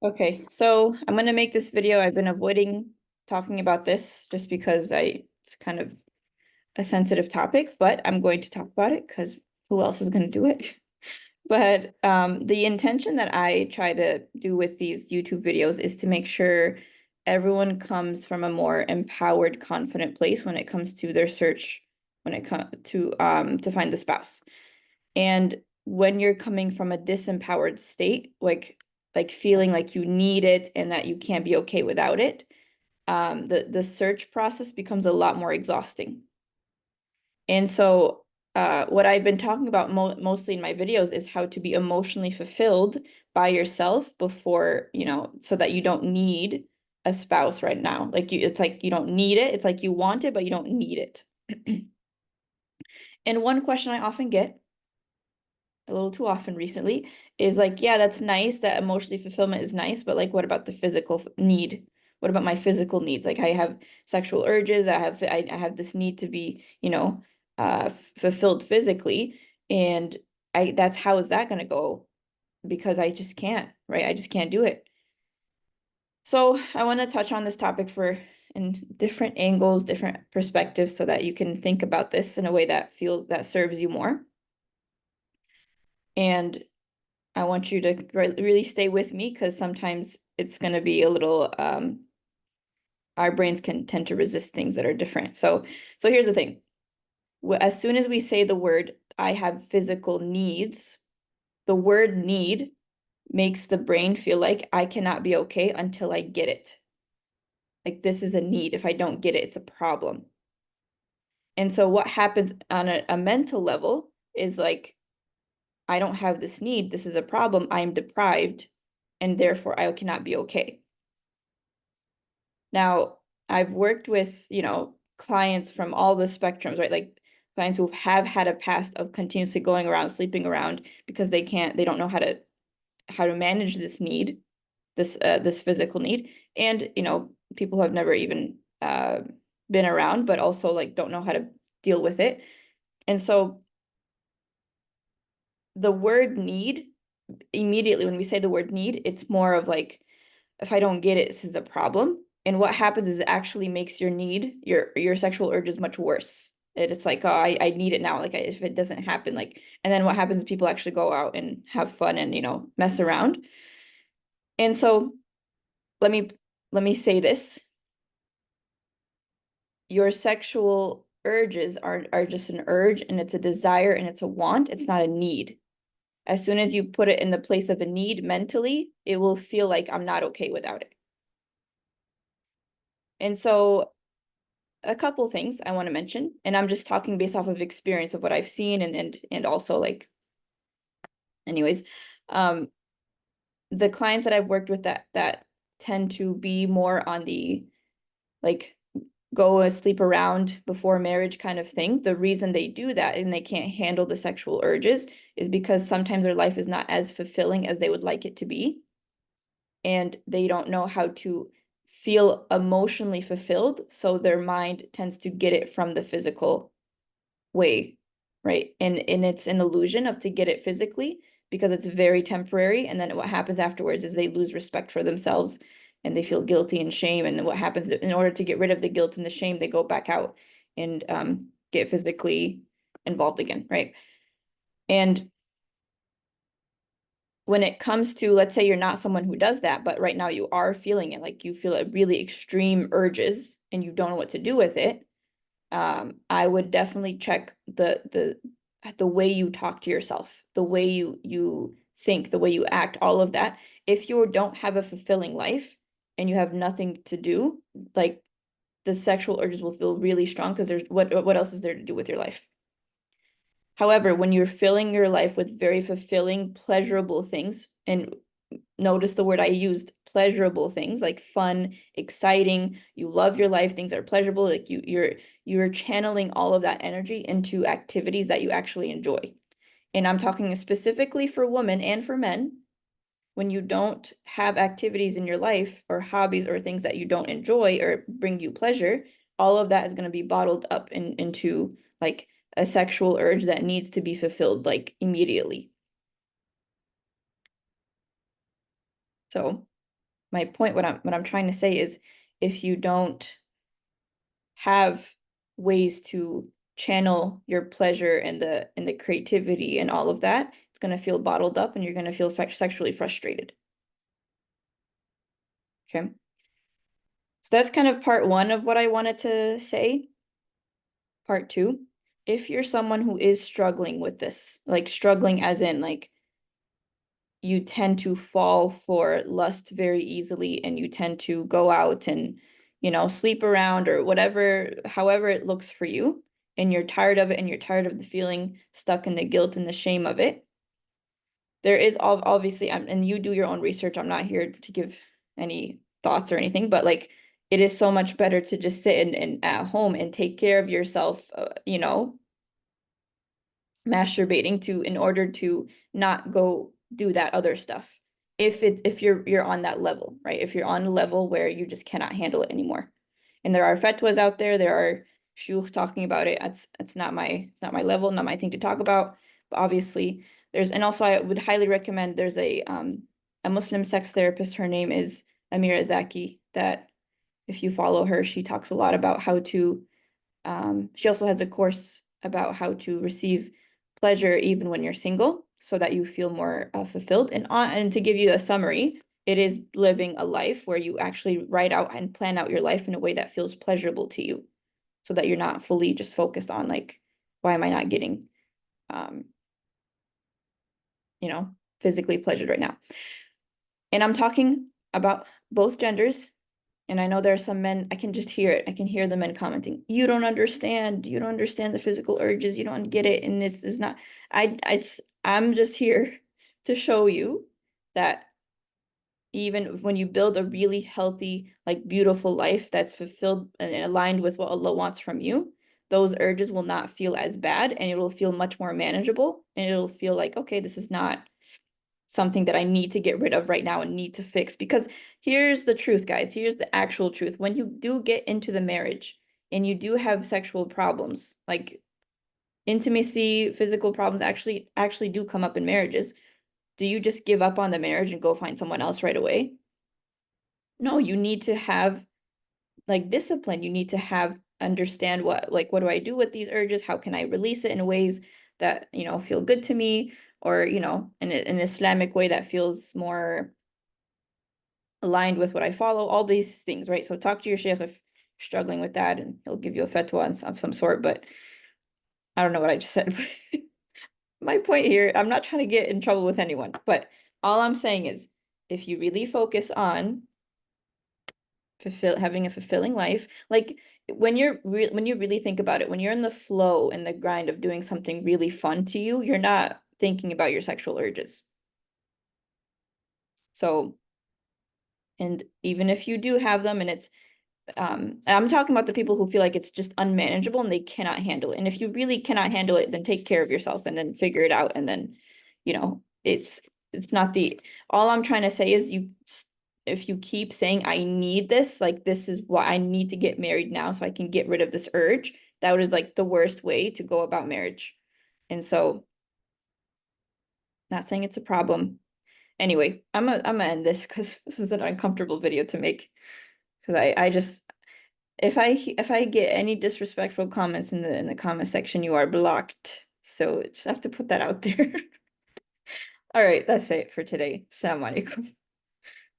Okay, so I'm going to make this video. I've been avoiding talking about this just because it's kind of a sensitive topic, but I'm going to talk about it because who else is going to do it? But the intention that I try to do with these YouTube videos is to make sure everyone comes from a more empowered, confident place when it comes to their search, when it comes to find the spouse. And when you're coming from a disempowered state, like feeling like you need it and that you can't be okay without it, the search process becomes a lot more exhausting. And so what I've been talking about mostly in my videos is how to be emotionally fulfilled by yourself before, so that you don't need a spouse right now. It's like you don't need it. It's like you want it, but you don't need it. And one question I often get, a little too often recently, is like, yeah, that's nice, that emotionally fulfillment is nice, but like, what about the physical need? What about my physical needs? Like I have sexual urges, I have this need to be, fulfilled physically. And that's how is that going to go? Because I just can't, right? I just can't do it. So I want to touch on this topic in different angles, different perspectives, so that you can think about this in a way that serves you more. And I want you to really stay with me because sometimes it's going to be a little, our brains can tend to resist things that are different. So here's the thing. As soon as we say the word, I have physical needs, the word need makes the brain feel like I cannot be okay until I get it. Like this is a need. If I don't get it, it's a problem. And so what happens on a mental level is like, I don't have this need. This is a problem. I am deprived, and therefore I cannot be okay. Now, I've worked with, clients from all the spectrums, right? Like clients who have had a past of continuously going around, sleeping around because they don't know how to manage this need, this physical need. And, people who have never even been around, but also like don't know how to deal with it. And so the word need, immediately when we say the word need, it's more of like, if I don't get it, this is a problem. And what happens is it actually makes your sexual urges much worse. It's like, oh, I need it now. Like if it doesn't happen, like, and then what happens is people actually go out and have fun and, mess around. And so let me say this. Your sexual urges are just an urge, and it's a desire, and it's a want. It's not a need. As soon as you put it in the place of a need mentally, it will feel like I'm not okay without it. And so a couple things I want to mention, and I'm just talking based off of experience of what I've seen and also like, anyways, the clients that I've worked with that tend to be more on the like go and sleep around before marriage kind of thing. The reason they do that and they can't handle the sexual urges is because sometimes their life is not as fulfilling as they would like it to be. And they don't know how to feel emotionally fulfilled. So their mind tends to get it from the physical way, right? And it's an illusion of to get it physically because it's very temporary. And then what happens afterwards is they lose respect for themselves and they feel guilty and shame. And what happens in order to get rid of the guilt and the shame, they go back out and get physically involved again, right? And when it comes to, let's say you're not someone who does that, but right now you are feeling it, like you feel a really extreme urges and you don't know what to do with it, I would definitely check the way you talk to yourself, the way you think, the way you act, all of that. If you don't have a fulfilling life and you have nothing to do, like the sexual urges will feel really strong because there's what else is there to do with your life? However, when you're filling your life with very fulfilling, pleasurable things, and notice the word I used, pleasurable things like fun, exciting, you love your life, things are pleasurable, like you're channeling all of that energy into activities that you actually enjoy. And I'm talking specifically for women and for men. When you don't have activities in your life or hobbies or things that you don't enjoy or bring you pleasure, all of that is going to be bottled up into like a sexual urge that needs to be fulfilled like immediately. So my point, what I'm trying to say is if you don't have ways to channel your pleasure and the creativity and all of that, it's going to feel bottled up and you're going to feel sexually frustrated. Okay. So that's kind of part one of what I wanted to say. Part two, if you're someone who is struggling with this, like struggling as in like you tend to fall for lust very easily and you tend to go out and, sleep around or whatever, however it looks for you, and you're tired of it and you're tired of the feeling stuck in the guilt and the shame of it. There is obviously, and you do your own research. I'm not here to give any thoughts or anything, but like it is so much better to just sit and at home and take care of yourself, masturbating to in order to not go do that other stuff. If you're on that level, right? If you're on a level where you just cannot handle it anymore. And there are fatwas out there are shuyukh talking about it. It's not my level, not my thing to talk about. But obviously and also I would highly recommend there's a Muslim sex therapist. Her name is Amirah Zaky, that if you follow her, she talks a lot about how to she also has a course about how to receive pleasure even when you're single so that you feel more fulfilled. And to give you a summary, it is living a life where you actually write out and plan out your life in a way that feels pleasurable to you so that you're not fully just focused on like, why am I not getting, um, physically pleasured right now? And I'm talking about both genders. And I know there are some men, I can just hear it. I can hear the men commenting, you don't understand. You don't understand the physical urges. You don't get it. And this is not, I'm just here to show you that even when you build a really healthy, like beautiful life that's fulfilled and aligned with what Allah wants from you, those urges will not feel as bad and it will feel much more manageable. And it'll feel like, okay, this is not something that I need to get rid of right now and need to fix. Because here's the truth, guys. Here's the actual truth. When you do get into the marriage and you do have sexual problems, like intimacy, physical problems actually do come up in marriages. Do you just give up on the marriage and go find someone else right away? No, you need to have like discipline. You need to have understand what do I do with these urges? How can I release it in ways that, feel good to me, or, in an Islamic way that feels more aligned with what I follow, all these things, right? So talk to your sheikh if you're struggling with that and he'll give you a fatwa of some sort, but I don't know what I just said. My point here, I'm not trying to get in trouble with anyone, but all I'm saying is if you really focus on having a fulfilling life, like when when you really think about it, when you're in the flow and the grind of doing something really fun to you, you're not thinking about your sexual urges. So, and even if you do have them and it's I'm talking about the people who feel like it's just unmanageable and they cannot handle it. And if you really cannot handle it, then take care of yourself and then figure it out. And then, it's not all I'm trying to say is if you keep saying, I need this, like, this is why I need to get married now so I can get rid of this urge, that was like the worst way to go about marriage. And so, not saying it's a problem. Anyway, I'm gonna end this because this is an uncomfortable video to make. Because I just if I get any disrespectful comments in the comment section, you are blocked. So just have to put that out there. All right, that's it for today. Assalamu alaikum.